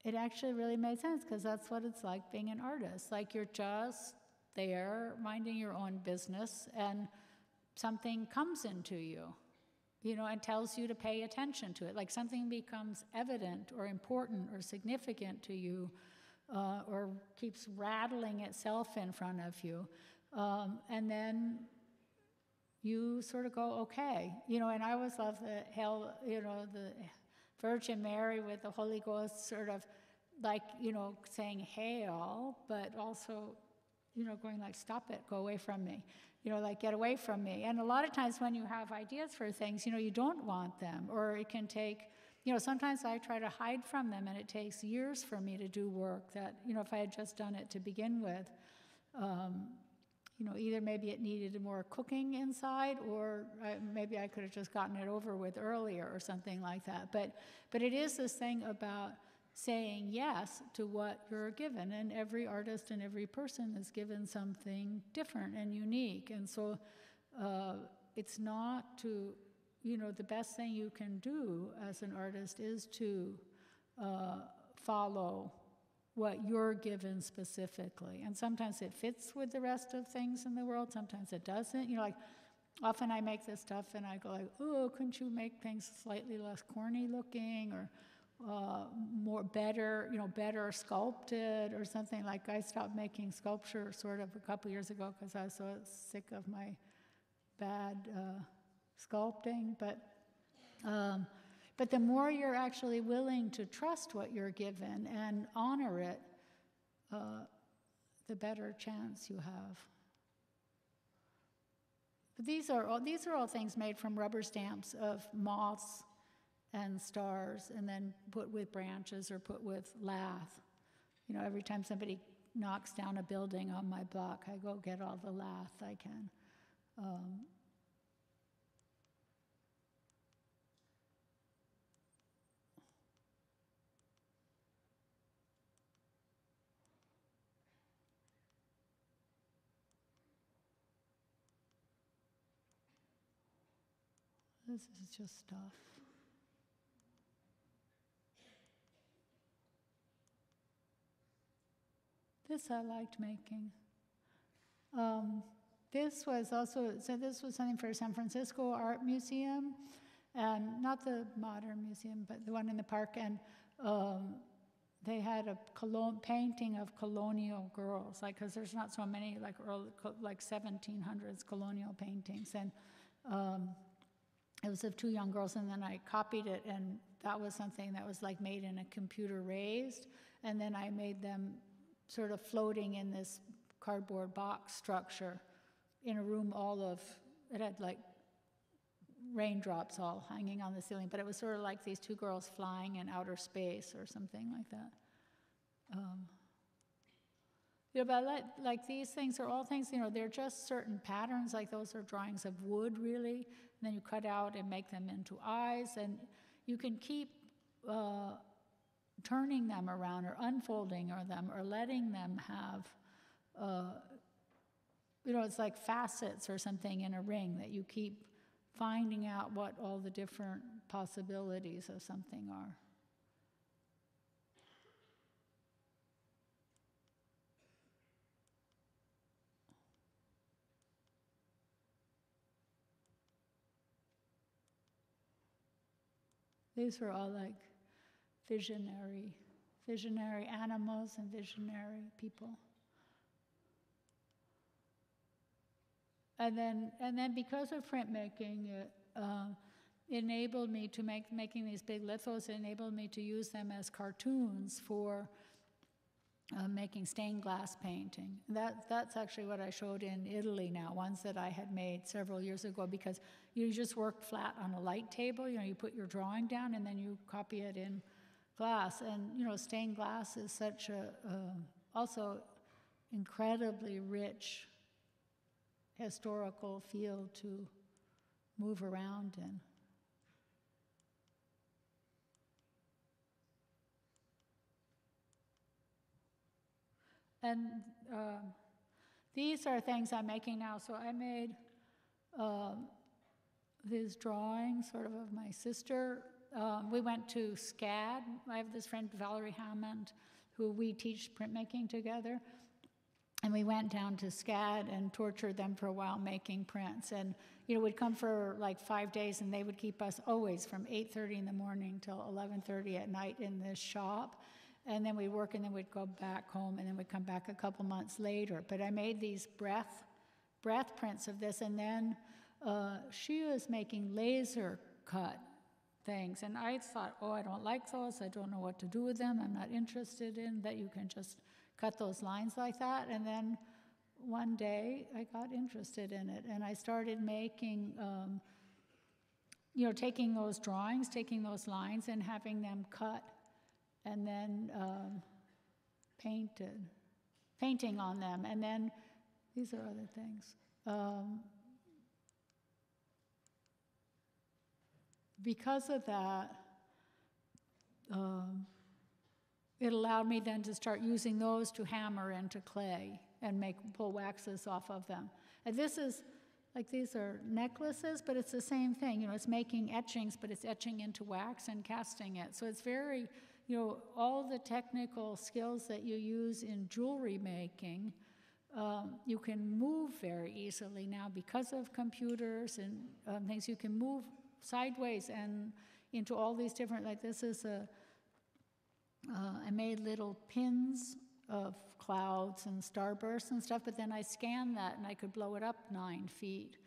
it actually really made sense because that's what it's like being an artist. Like you're just there minding your own business, and something comes into you, and tells you to pay attention to it. Like something becomes evident or important or significant to you, or keeps rattling itself in front of you. And then you sort of go, okay. You know, and I always love the Virgin Mary with the Holy Ghost sort of like, you know, saying hail, but also, you know, going like, stop it, go away from me. You know, like, get away from me. And a lot of times when you have ideas for things, you know, you don't want them, or it can take, you know, sometimes I try to hide from them, and it takes years for me to do work that, you know, if I had just done it to begin with, you know, either maybe it needed more cooking inside, or maybe I could have just gotten it over with earlier or something like that. But it is this thing about saying yes to what you're given, and every artist and every person is given something different and unique. And so it's not to, you know, the best thing you can do as an artist is to follow what you're given specifically. And sometimes it fits with the rest of things in the world, sometimes it doesn't. You know, like, often I make this stuff and I go like, oh, couldn't you make things slightly less corny looking, or better sculpted or something. Like, I stopped making sculpture sort of a couple years ago because I was so sick of my bad sculpting. But the more you're actually willing to trust what you're given and honor it, the better chance you have. But these are all things made from rubber stamps of moths and stars, and then put with branches or put with lath. You know, every time somebody knocks down a building on my block, I go get all the lath I can. This is just stuff. This I liked making. This was something for San Francisco Art Museum, and not the modern museum, but the one in the park. And they had a painting of colonial girls, like, because there's not so many like 1700s colonial paintings, and it was of two young girls, and then I copied it, and that was something that was like made in a computer raised, and then I made them sort of floating in this cardboard box structure in a room it had like raindrops all hanging on the ceiling, but it was sort of like these two girls flying in outer space or something like that. You know, but like these things are all things, you know, they're just certain patterns, like those are drawings of wood, really, and then you cut out and make them into eyes, and you can keep turning them around or unfolding them or letting them have, you know, it's like facets or something in a ring that you keep finding out what all the different possibilities of something are. These are all like visionary animals and visionary people. And then because of printmaking, it enabled me to making these big lithos, enabled me to use them as cartoons for making stained glass painting. That's actually what I showed in Italy now, ones that I had made several years ago, because you just work flat on a light table, you know, you put your drawing down and then you copy it in glass. And, you know, stained glass is such a, also incredibly rich historical field to move around in. And these are things I'm making now. So I made these drawings sort of my sister. We went to SCAD. I have this friend, Valerie Hammond, who we teach printmaking together. And we went down to SCAD and tortured them for a while making prints. And, you know, we'd come for like 5 days, and they would keep us always from 8:30 in the morning till 11:30 at night in this shop. And then we'd work, and then we'd go back home, and then we'd come back a couple months later. But I made these breath prints of this, and then she was making laser cut things. And I thought, oh, I don't like those. I don't know what to do with them. I'm not interested in that you can just cut those lines like that. And then one day I got interested in it, and I started making, taking those drawings, taking those lines and having them cut and then painting on them. And then these are other things. Because of that, it allowed me then to start using those to hammer into clay and pull waxes off of them. And this is, like, these are necklaces, but it's the same thing. It's making etchings, but it's etching into wax and casting it. So it's very, all the technical skills that you use in jewelry making, you can move very easily now because of computers and things. You can move sideways and into all these different, like this is I made little pins of clouds and starbursts and stuff, but then I scanned that and I could blow it up 9 feet.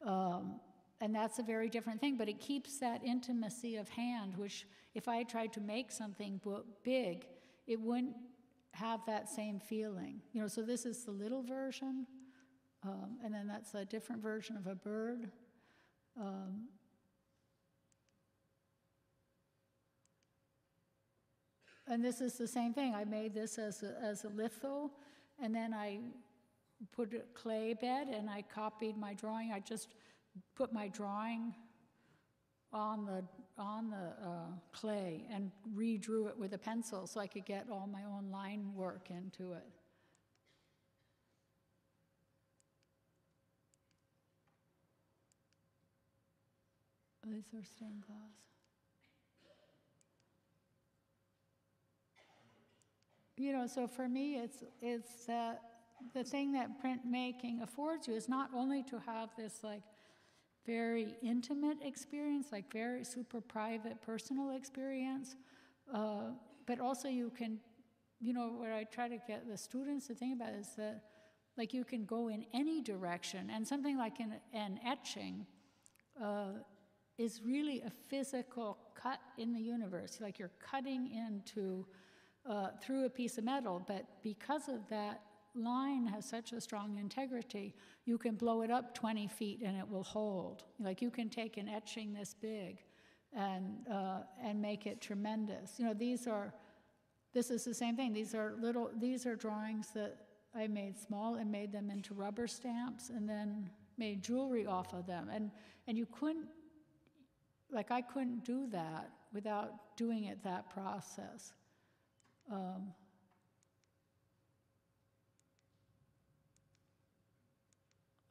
And that's a very different thing, but it keeps that intimacy of hand, which if I tried to make something big, it wouldn't have that same feeling. So this is the little version, and then that's a different version of a bird. And this is the same thing. I made this as a litho, and then I put a clay bed, and I copied my drawing. I just put my drawing on the clay and redrew it with a pencil so I could get all my own line work into it. These are stained glass. So for me, it's the thing that printmaking affords you is not only to have this like very intimate experience, like very super private personal experience, but also you can, what I try to get the students to think about is that like you can go in any direction, and something like an etching is really a physical cut in the universe. Like you're cutting into through a piece of metal, but because of that line has such a strong integrity, you can blow it up 20 feet and it will hold. Like you can take an etching this big and make it tremendous. This is the same thing. These are drawings that I made small and made them into rubber stamps and then made jewelry off of them. And you couldn't, like I couldn't do that without doing it that process.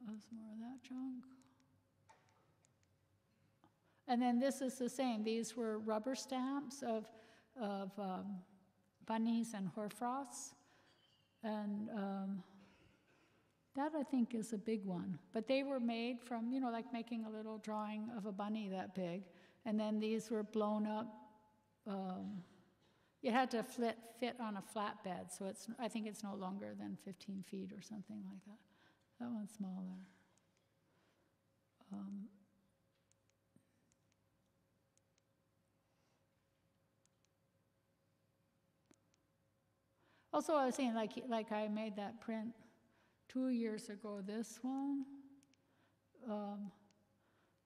There's more of that junk. And then this is the same. These were rubber stamps of bunnies and hoarfrosts. And that, I think, is a big one. But they were made from, like making a little drawing of a bunny that big. And then these were blown up. It had to fit on a flatbed, so I think it's no longer than 15 feet or something like that. That one's smaller. Also, I was saying, like I made that print 2 years ago, this one,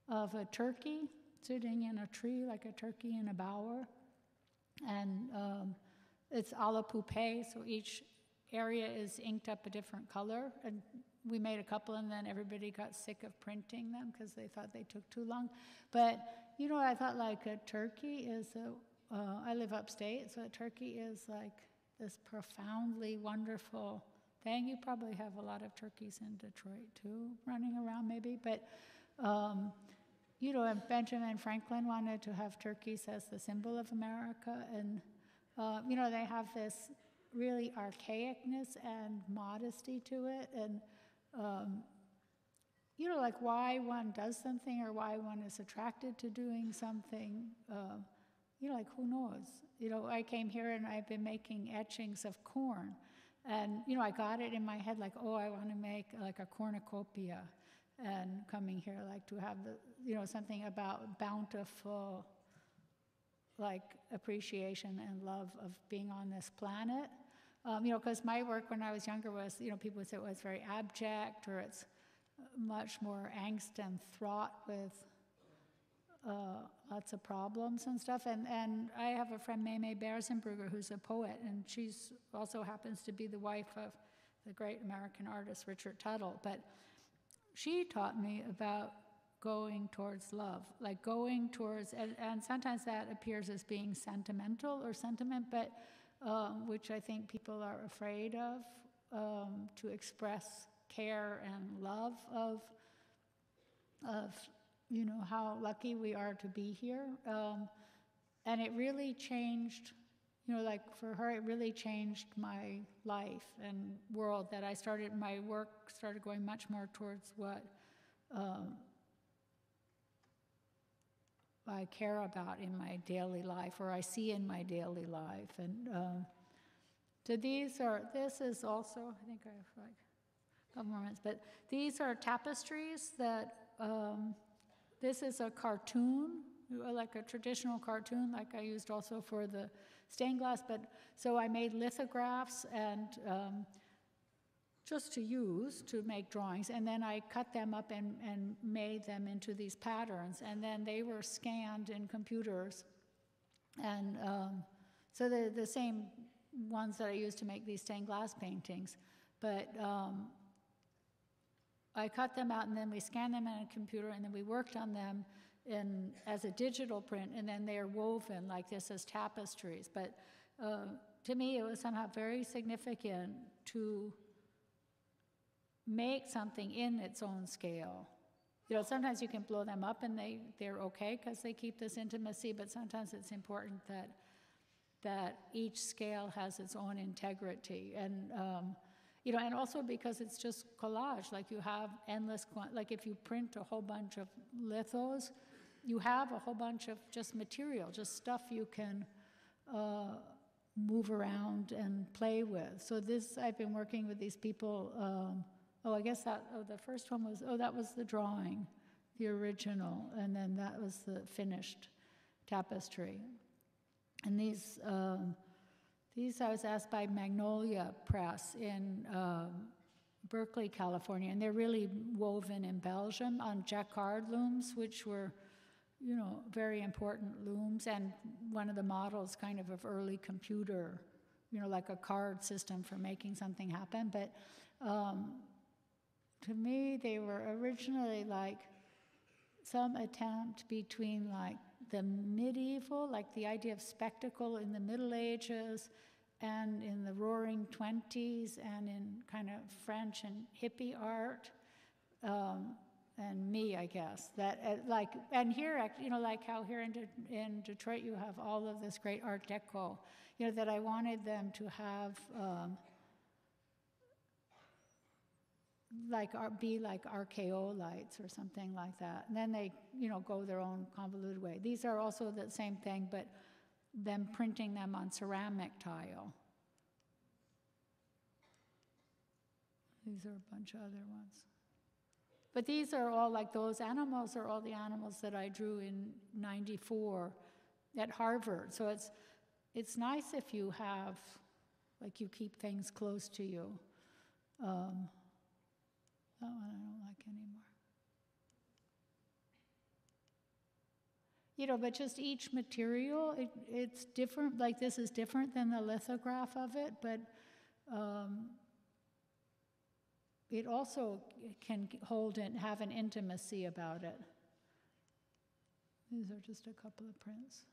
of a turkey sitting in a tree, like a turkey in a bower. And it's a la poupée, so each area is inked up a different color. And we made a couple, and then everybody got sick of printing them because they thought they took too long. But, I thought like a turkey is I live upstate, so a turkey is like this profoundly wonderful thing. You probably have a lot of turkeys in Detroit too, running around maybe. But, and Benjamin Franklin wanted to have turkeys as the symbol of America. And, they have this really archaicness and modesty to it. And, like why one does something or why one is attracted to doing something, like who knows? I came here and I've been making etchings of corn. And, I got it in my head like, oh, I want to make like a cornucopia. and coming here, like to have the, you know, something about bountiful, like appreciation and love of being on this planet. You know, because my work when I was younger was, you know, people would say, well, it's very abject, or it's much more angst and fraught with lots of problems and stuff. And I have a friend, Meme Berzenberger, who's a poet, and she's also happens to be the wife of the great American artist Richard Tuttle. But she taught me about going towards love, like going towards, and sometimes that appears as being sentimental or sentiment, but which I think people are afraid of, to express care and love of you know, how lucky we are to be here. And it really changed, you know, like for her, it really changed my life and world, that I started, my work started going much more towards what I care about in my daily life, or I see in my daily life. And so this is also, I think I have like a couple more minutes, but these are tapestries that, this is a cartoon, like a traditional cartoon, like I used also for the stained glass, but so I made lithographs and just to use, to make drawings, and then I cut them up and made them into these patterns, and then they were scanned in computers, and so they're the same ones that I used to make these stained glass paintings, but I cut them out, and then we scanned them in a computer, and then we worked on them as a digital print, and then they're woven like this as tapestries. But to me, it was somehow very significant to make something in its own scale. You know, sometimes you can blow them up and they're okay because they keep this intimacy, but sometimes it's important that each scale has its own integrity. And you know, and also because it's just collage, like you have endless, like if you print a whole bunch of lithos, you have a whole bunch of just material, just stuff you can move around and play with. So this, I've been working with these people, I guess the first one was, that was the drawing, the original, and then that was the finished tapestry. And these I was asked by Magnolia Press in Berkeley, California, and they're really woven in Belgium on jacquard looms, which were, you know, very important looms, and one of the models kind of early computer, you know, like a card system for making something happen. But to me, they were originally like some attempt between like the medieval, like the idea of spectacle in the Middle Ages and in the Roaring 20s and in kind of French and hippie art, and me, I guess. That like, and here, you know, like how here in Detroit you have all of this great Art Deco, you know, that I wanted them to have be like RKO lights or something like that. And then they, you know, go their own convoluted way. These are also the same thing, but them printing them on ceramic tile. These are a bunch of other ones. But these are all, like those animals are all the animals that I drew in '94 at Harvard. So it's nice if you have, like you keep things close to you. That one I don't like anymore. You know, but just each material, it's different. Like this is different than the lithograph of it, but it also can hold and have an intimacy about it. These are just a couple of prints.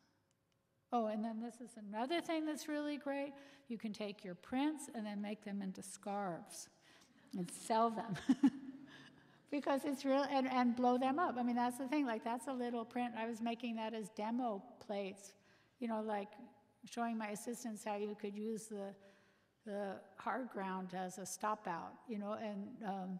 Oh, and then this is another thing that's really great. You can take your prints and then make them into scarves and sell them. Because it's real, and blow them up. I mean, that's the thing, like that's a little print. I was making that as demo plates, you know, like showing my assistants how you could use the hard ground as a stop out, you know, and,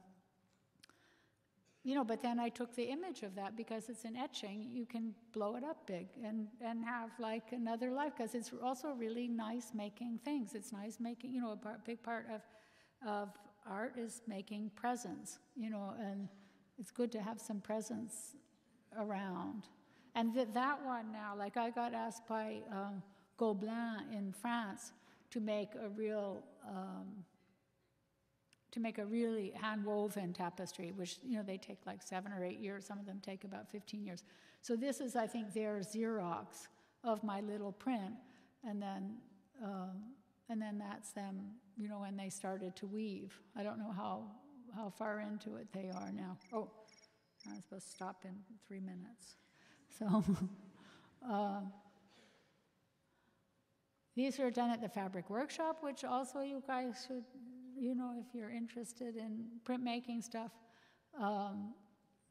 you know, but then I took the image of that because it's an etching, you can blow it up big and have like another life, because it's also really nice making things. It's nice making, you know, a big part of art is making presents, you know, and it's good to have some presence around. And that one now, like I got asked by Gobelin in France to make a really hand-woven tapestry, which, you know, they take like 7 or 8 years. Some of them take about 15 years. So this is, I think, their Xerox of my little print. And then that's them, you know, when they started to weave. I don't know how far into it they are now. Oh, I'm supposed to stop in 3 minutes. So these are done at the Fabric Workshop, which also you guys should, you know, if you're interested in printmaking stuff.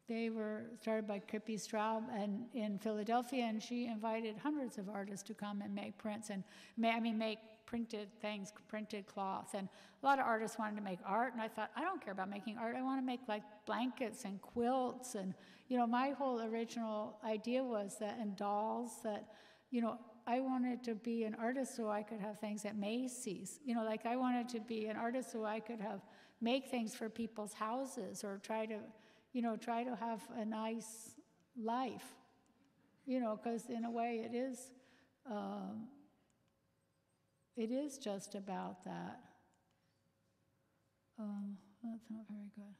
They were started by Kippi Straub and in Philadelphia, and she invited hundreds of artists to come and make prints and make printed things, printed cloth. And a lot of artists wanted to make art, and I thought, I don't care about making art. I want to make like blankets and quilts, and you know, my whole original idea was that, and dolls, that, you know, I wanted to be an artist so I could have things at Macy's. You know, like I wanted to be an artist so I could make things for people's houses, or try to have a nice life. You know, because in a way it is just about that. That's not very good.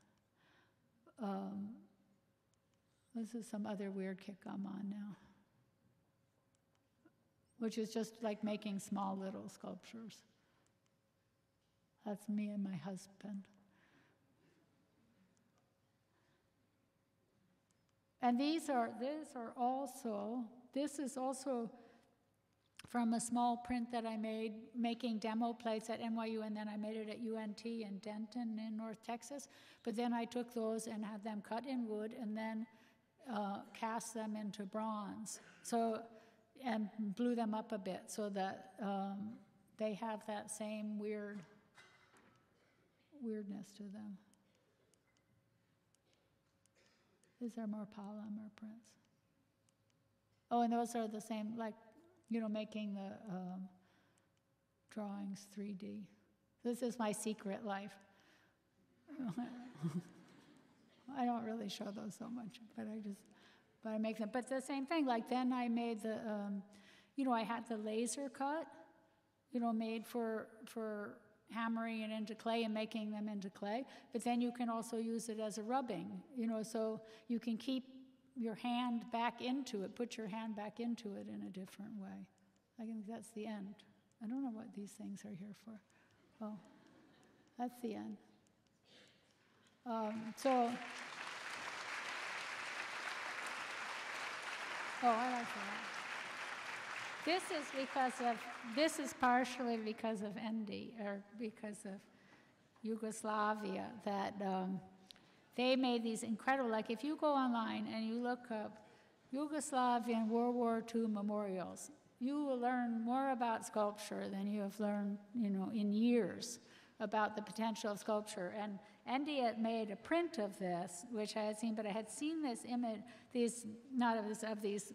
This is some other weird kick I'm on now, which is just like making small little sculptures. That's me and my husband. And this is also from a small print that I made making demo plates at NYU, and then I made it at UNT in Denton in North Texas. But then I took those and had them cut in wood and then cast them into bronze. And blew them up a bit so that they have that same weirdness to them. Is there more polymer prints? Oh, and those are the same, like, you know, making the drawings 3D. This is my secret life. I don't really show those so much, but I make them. But the same thing, like then I made the, you know, I had the laser cut, you know, made for hammering it into clay and making them into clay. But then you can also use it as a rubbing, you know, so you can keep your hand back into it, put your hand back into it in a different way. I think that's the end. I don't know what these things are here for. Oh, that's the end. Oh, I like that. This is partially because of Endi, or because of Yugoslavia, that they made these incredible, like if you go online and you look up Yugoslavian World War II memorials, you will learn more about sculpture than you have learned, you know, in years about the potential of sculpture. And Endi had made a print of this, which I had seen, but I had seen this image, of these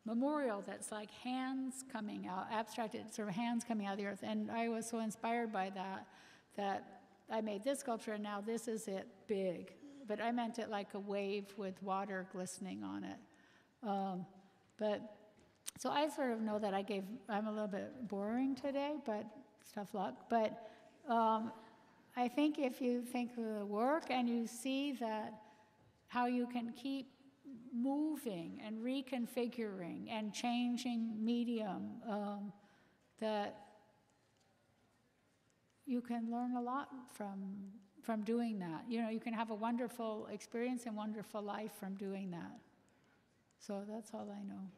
memorial that's like hands coming out, abstracted sort of hands coming out of the earth. And I was so inspired by that I made this sculpture, and now this is it big. But I meant it like a wave with water glistening on it. So I sort of know that I'm a little bit boring today, but tough luck. But I think if you think of the work and you see that how you can keep moving and reconfiguring and changing medium, that you can learn a lot from doing that. You know, you can have a wonderful experience and wonderful life from doing that. So that's all I know.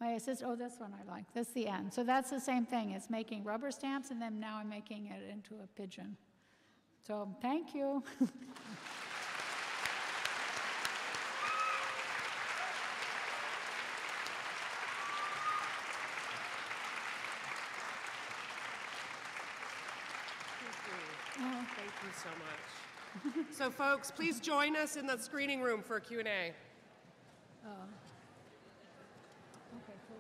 My assistant, oh, this one I like. This is the end. So that's the same thing. It's making rubber stamps, and then now I'm making it into a pigeon. So thank you. Thank you so much. So folks, please join us in the screening room for a Q&A. Okay, so